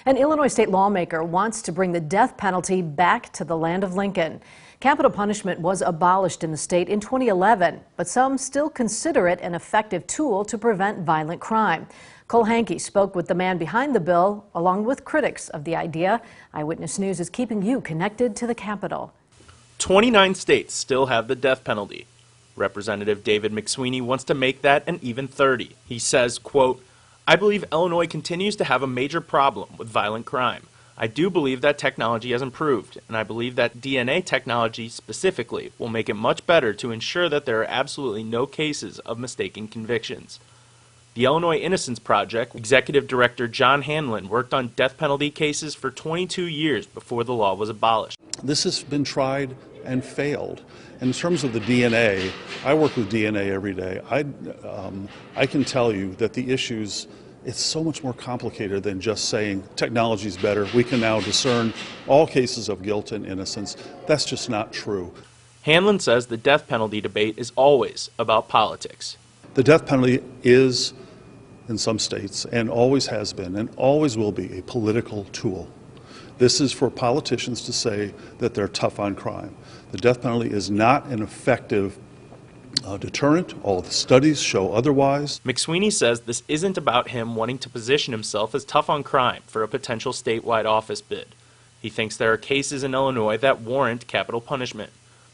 An Illinois state lawmaker wants to bring the death penalty back to the land of Lincoln. Capital punishment was abolished in the state in 2011, but some still consider it an effective tool to prevent violent crime. Cole Hankey spoke with the man behind the bill, along with critics of the idea. Eyewitness News is keeping you connected to the Capitol. 29 states still have the death penalty. Representative David McSweeney wants to make that an even 30. He says, quote, "I believe Illinois continues to have a major problem with violent crime. I do believe that technology has improved, and I believe that DNA technology specifically will make it much better to ensure that there are absolutely no cases of mistaken convictions." The Illinois Innocence Project Executive Director John Hanlon worked on death penalty cases for 22 years before the law was abolished. This has been tried and failed. In terms of the DNA, I work with DNA every day. I can tell you that the issues, it's so much more complicated than just saying technology is better. We can now discern all cases of guilt and innocence. That's just not true. Hanlon says the death penalty debate is always about politics. The death penalty is, in some states, and always has been, and always will be, a political tool. This is for politicians to say that they're tough on crime. The death penalty is not an effective deterrent. All of the studies show otherwise. McSweeney says this isn't about him wanting to position himself as tough on crime for a potential statewide office bid. He thinks there are cases in Illinois that warrant capital punishment,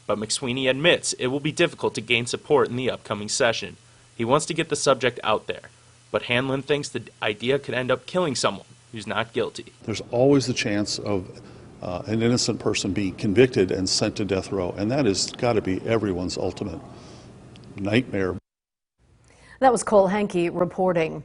but McSweeney admits it will be difficult to gain support in the upcoming session. He wants to get the subject out there, but Hanlon thinks the idea could end up killing someone who's not guilty. There's always the chance of an innocent person being convicted and sent to death row, and that has got to be everyone's ultimate nightmare. That was Cole Hankey reporting.